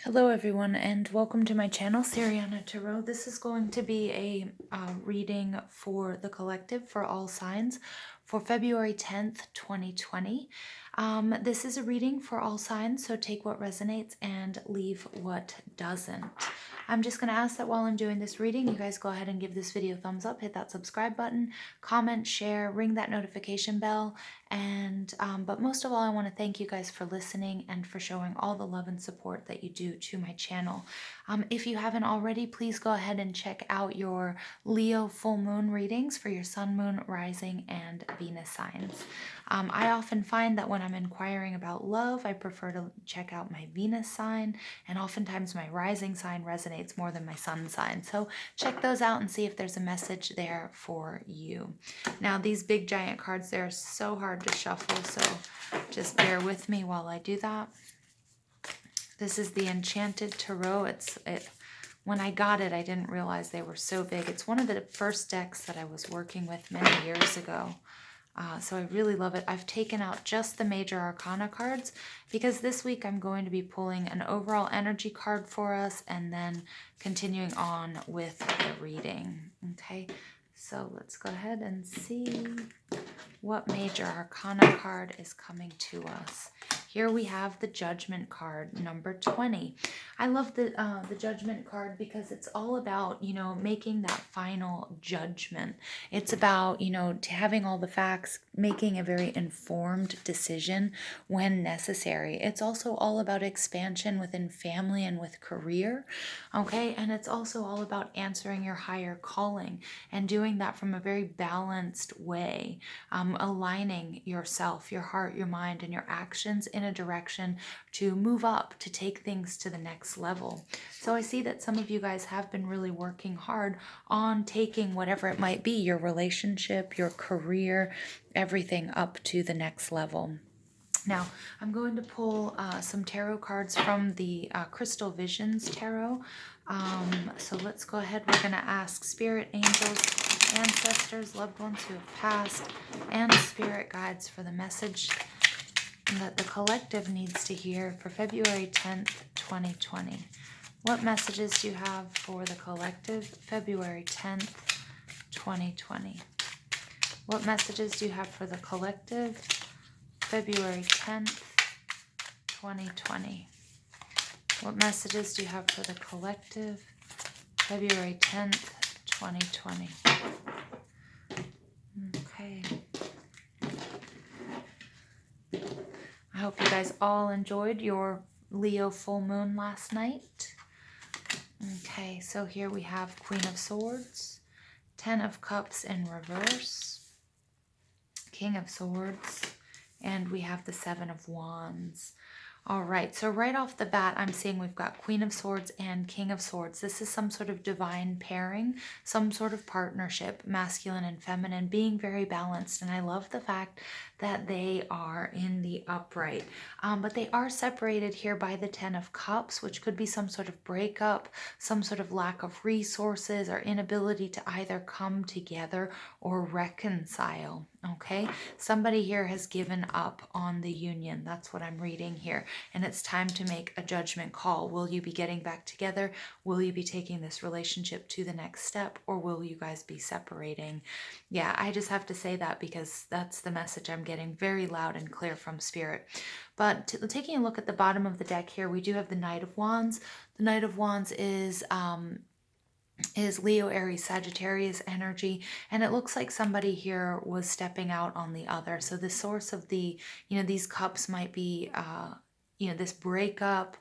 Hello everyone and welcome to my channel, Siriana Tarot. This is going to be a reading for the collective for all signs for February 10th, 2020. This is a reading for all signs, so take what resonates and leave what doesn't. I'm just going to ask that while I'm doing this reading, you guys go ahead and give this video a thumbs up, hit that subscribe button, comment, share, ring that notification bell, and but most of all, I want to thank you guys for listening and for showing all the love and support that you do to my channel. If you haven't already, please go ahead and check out your Leo full moon readings for your sun, moon, rising, and Venus signs. I often find that when I'm inquiring about love, I prefer to check out my Venus sign, and oftentimes my rising sign resonates more than my sun sign. So check those out and see if there's a message there for you. Now, these big giant cards, they're so hard to shuffle, so just bear with me while I do that. This is the Enchanted Tarot. When I got it, I didn't realize they were so big. It's one of the first decks that I was working with many years ago. So I really love it. I've taken out just the major arcana cards because this week I'm going to be pulling an overall energy card for us and then continuing on with the reading. Okay, so let's go ahead and see what major arcana card is coming to us. Here we have the Judgment card, number 20. I love the Judgment card because it's all about, making that final judgment. It's about, having all the facts, making a very informed decision when necessary. It's also all about expansion within family and with career, okay? And it's also all about answering your higher calling and doing that from a very balanced way, aligning yourself, your heart, your mind, and your actions in a direction to move up, to take things to the next level. So I see that some of you guys have been really working hard on taking whatever it might be, your relationship, your career, everything up to the next level. Now, I'm going to pull some tarot cards from the Crystal Visions Tarot. So let's go ahead. We're going to ask spirit, angels, ancestors, loved ones who have passed, and spirit guides for the message that the collective needs to hear for February 10th, 2020. What messages do you have for the collective February 10th, 2020? What messages do you have for the collective February 10th, 2020? What messages do you have for the collective February 10th, 2020? Okay. I hope you guys all enjoyed your Leo full moon last night. Okay, so here we have Queen of Swords, 10 of Cups in reverse, King of Swords, and we have the 7 of Wands. All right, so right off the bat, I'm seeing we've got Queen of Swords and King of Swords. This is some sort of divine pairing, some sort of partnership, masculine and feminine, being very balanced. And I love the fact that they are in the upright. But they are separated here by the 10 of Cups, which could be some sort of breakup, some sort of lack of resources or inability to either come together or reconcile. Okay, somebody here has given up on the union. That's what I'm reading here. And it's time to make a judgment call. Will you be getting back together? Will you be taking this relationship to the next step? Or will you guys be separating? Yeah, I just have to say that because that's the message I'm getting very loud and clear from Spirit. But taking a look at the bottom of the deck here, we do have the Knight of Wands. The Knight of Wands is Leo, Aries, Sagittarius energy, and it looks like somebody here was stepping out on the other. So the source of the, these cups might be, this breakup,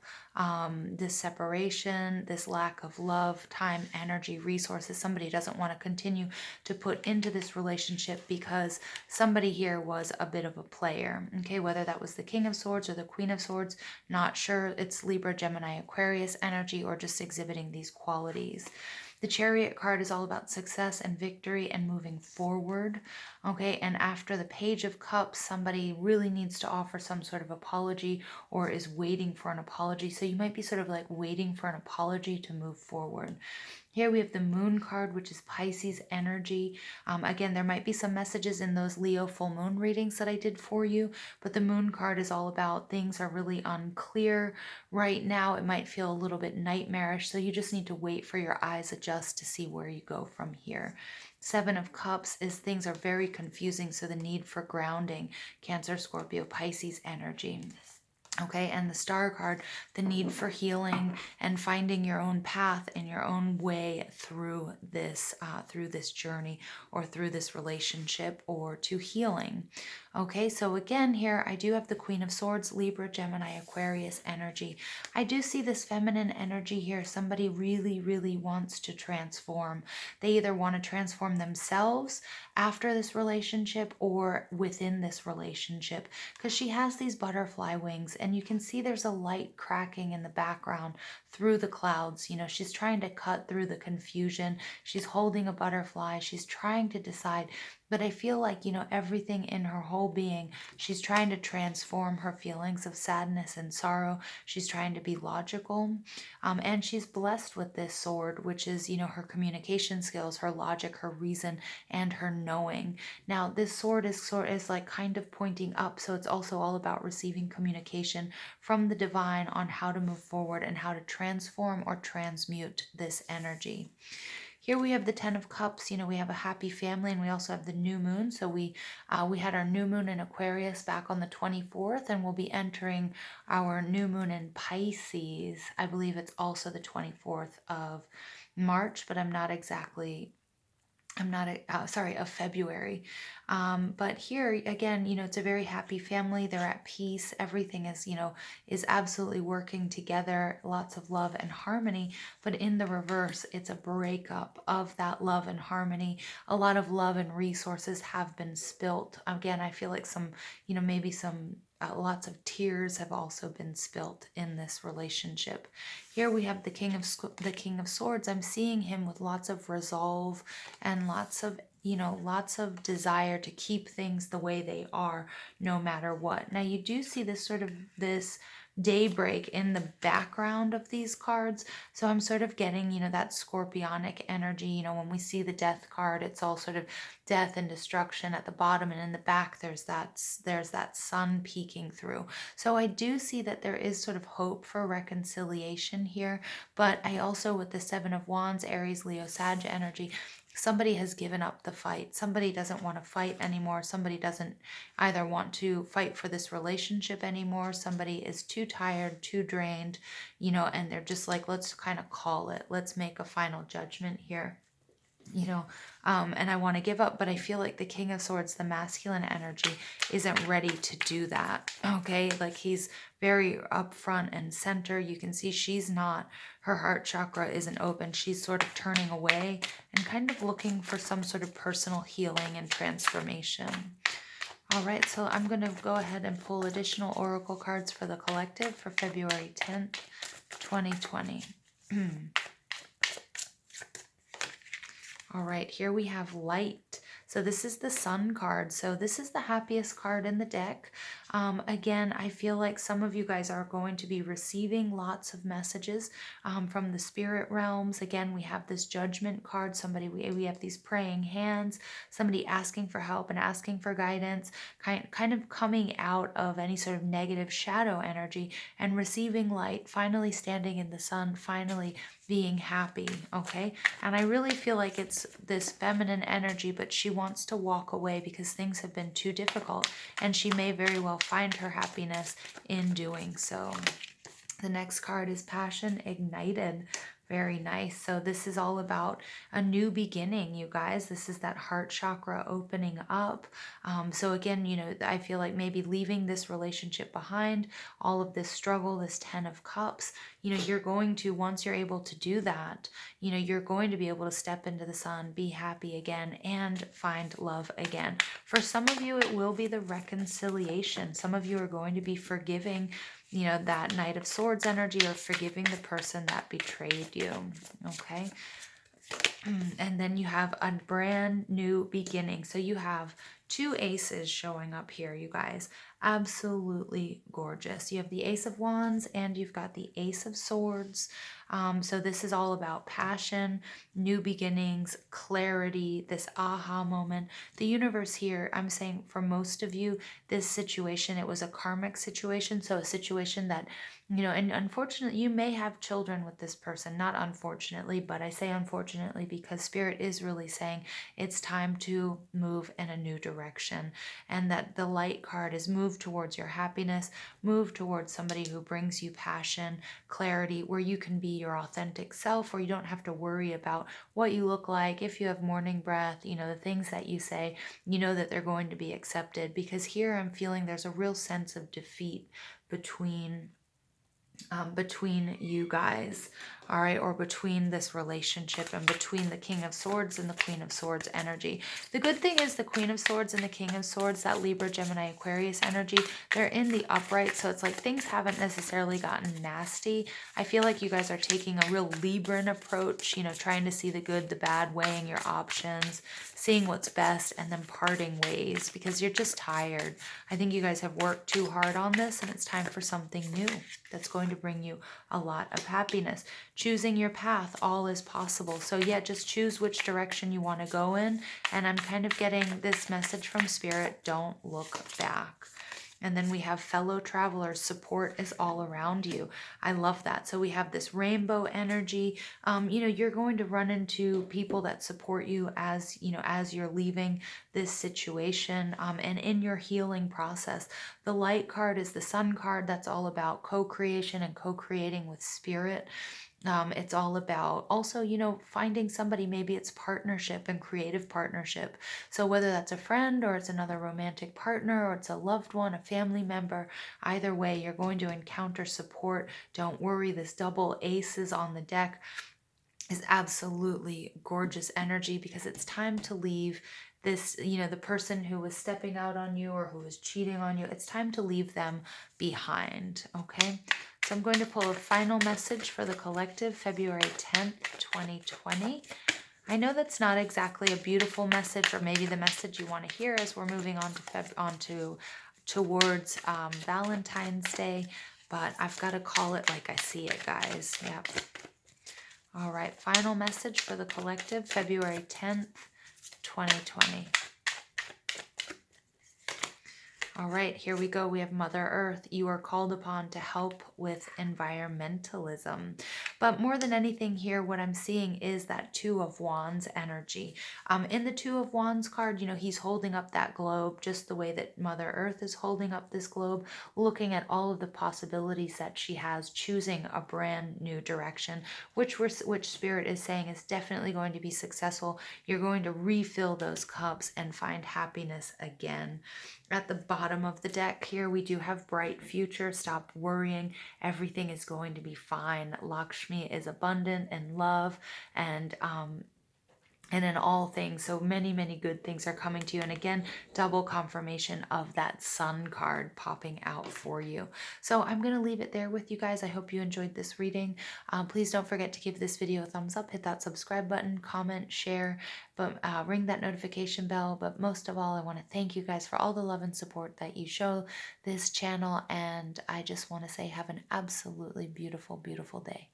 this separation, this lack of love, time, energy, resources. Somebody doesn't want to continue to put into this relationship because somebody here was a bit of a player. Okay, whether that was the King of Swords or the Queen of Swords, not sure. It's Libra, Gemini, Aquarius energy, or just exhibiting these qualities. The Chariot card is all about success and victory and moving forward, okay? And after the Page of Cups, somebody really needs to offer some sort of apology or is waiting for an apology. So you might be sort of like waiting for an apology to move forward. Here we have the Moon card, which is Pisces energy. Again, there might be some messages in those Leo full moon readings that I did for you, but the Moon card is all about things are really unclear right now. It might feel a little bit nightmarish, so you just need to wait for your eyes adjust to see where you go from here. Seven of Cups is things are very confusing, so the need for grounding. Cancer, Scorpio, Pisces energy. Okay, and the Star card, the need for healing and finding your own path and your own way through this journey or through this relationship or to healing. Okay, so again here I do have the Queen of Swords, Libra, Gemini, Aquarius energy. I do see this feminine energy here. Somebody really, really wants to transform. They either want to transform themselves after this relationship or within this relationship, because she has these butterfly wings and you can see there's a light cracking in the background through the clouds. You know, she's trying to cut through the confusion. She's holding a butterfly. She's trying to decide. But I feel like, you know, everything in her whole being, she's trying to transform her feelings of sadness and sorrow. She's trying to be logical. And she's blessed with this sword, which is, you know, her communication skills, her logic, her reason, and her knowing. Now, this sword is like kind of pointing up, so it's also all about receiving communication from the divine on how to move forward and how to transform or transmute this energy. Here we have the Ten of Cups. You know, we have a happy family, and we also have the new moon. So we had our new moon in Aquarius back on the 24th, and we'll be entering our new moon in Pisces. I believe it's also the 24th of March, but I'm not exactly sorry, of February. But here again, you know, it's a very happy family. They're at peace. Everything is, you know, is absolutely working together. Lots of love and harmony. But in the reverse, it's a breakup of that love and harmony. A lot of love and resources have been spilt. Again, I feel like some, you know, maybe some lots of tears have also been spilt in this relationship. Here we have the King of Swords. I'm seeing him with lots of resolve and lots of, you know, lots of desire to keep things the way they are no matter what. Now you do see this sort of this daybreak in the background of these cards, so I'm sort of getting, you know, that scorpionic energy. You know, when we see the death card, it's all sort of death and destruction at the bottom, and in the back there's that sun peeking through. So I do see that there is sort of hope for reconciliation here, but I also, with the Seven of Wands, Aries, Leo, Sag energy, somebody has given up the fight. Somebody doesn't want to fight anymore. Somebody doesn't either want to fight for this relationship anymore. Somebody is too tired, too drained, you know, and they're just like, let's kind of call it. Let's make a final judgment here. You know, and I want to give up, but I feel like the King of Swords, the masculine energy, isn't ready to do that. Okay, like he's very upfront and center. You can see she's not, her heart chakra isn't open. She's sort of turning away and kind of looking for some sort of personal healing and transformation. All right, so I'm going to go ahead and pull additional oracle cards for the collective for February 10th, 2020. All right, here we have light. So this is the Sun card. So this is the happiest card in the deck. Again, I feel like some of you guys are going to be receiving lots of messages from the spirit realms. Again, we have this Judgment card. We have these praying hands, somebody asking for help and asking for guidance, kind of coming out of any sort of negative shadow energy and receiving light, finally standing in the sun, finally being happy. Okay, and I really feel like it's this feminine energy, but she wants to walk away because things have been too difficult, and she may very well find her happiness in doing so. The next card is Passion Ignited. Very nice. So this is all about a new beginning, you guys. This is that heart chakra opening up. So again, you know, I feel like maybe leaving this relationship behind, all of this struggle, this 10 of Cups, you know, you're going to, once you're able to do that, you know, you're going to be able to step into the sun, be happy again, and find love again. For some of you, it will be the reconciliation. Some of you are going to be forgiving, you know, that Knight of Swords energy, or forgiving the person that betrayed you. Okay. And then you have a brand new beginning. So you have 2 aces showing up here, you guys. Absolutely gorgeous. You have the Ace of Wands and you've got the Ace of Swords. So this is all about passion, new beginnings, clarity, this aha moment. The universe here, I'm saying for most of you, this situation, it was a karmic situation. So a situation that, and unfortunately, you may have children with this person. Not unfortunately, but I say unfortunately because Spirit is really saying it's time to move in a new direction, and that the light card is move towards your happiness, move towards somebody who brings you passion, clarity, where you can be your authentic self, where you don't have to worry about what you look like, if you have morning breath, the things that you say, that they're going to be accepted. Because here I'm feeling there's a real sense of defeat between you guys, all right, or between this relationship and between the King of Swords and the Queen of Swords energy. The good thing is the Queen of Swords and the King of Swords, that Libra, Gemini, Aquarius energy, they're in the upright, so it's like things haven't necessarily gotten nasty. I feel like you guys are taking a real Libran approach, trying to see the good, the bad, weighing your options, seeing what's best, and then parting ways because you're just tired. I think you guys have worked too hard on this and it's time for something new that's going to bring you a lot of happiness. Choosing your path, all is possible. So yeah, just choose which direction you want to go in. And I'm kind of getting this message from Spirit, don't look back. And then we have fellow travelers. Support is all around you. I love that. So we have this rainbow energy. You're going to run into people that support you as you're leaving this situation, and in your healing process. The light card is the sun card. That's all about co-creation and co-creating with Spirit. It's all about also, finding somebody, maybe it's partnership and creative partnership. So whether that's a friend or it's another romantic partner or it's a loved one, a family member, either way, you're going to encounter support. Don't worry, this double aces on the deck is absolutely gorgeous energy because it's time to leave this, the person who was stepping out on you or who was cheating on you. It's time to leave them behind, okay? So I'm going to pull a final message for the collective, February 10th, 2020. I know that's not exactly a beautiful message, or maybe the message you want to hear as we're moving on towards Valentine's Day, but I've got to call it like I see it, guys. Yep. All right, final message for the collective, February 10th, 2020. All right, here we go. We have Mother Earth. You are called upon to help with environmentalism. But more than anything here, what I'm seeing is that Two of Wands energy. In the Two of Wands card, he's holding up that globe just the way that Mother Earth is holding up this globe, looking at all of the possibilities that she has, choosing a brand new direction, which Spirit is saying is definitely going to be successful. You're going to refill those cups and find happiness again. At the bottom of the deck here, we do have bright future. Stop worrying. Everything is going to be fine. Lakshmi is abundant in love and in all things. So many, many good things are coming to you. And again, double confirmation of that sun card popping out for you. So I'm going to leave it there with you guys. I hope you enjoyed this reading. Please don't forget to give this video a thumbs up, hit that subscribe button, comment, share, but ring that notification bell. But most of all, I want to thank you guys for all the love and support that you show this channel. And I just want to say have an absolutely beautiful, beautiful day.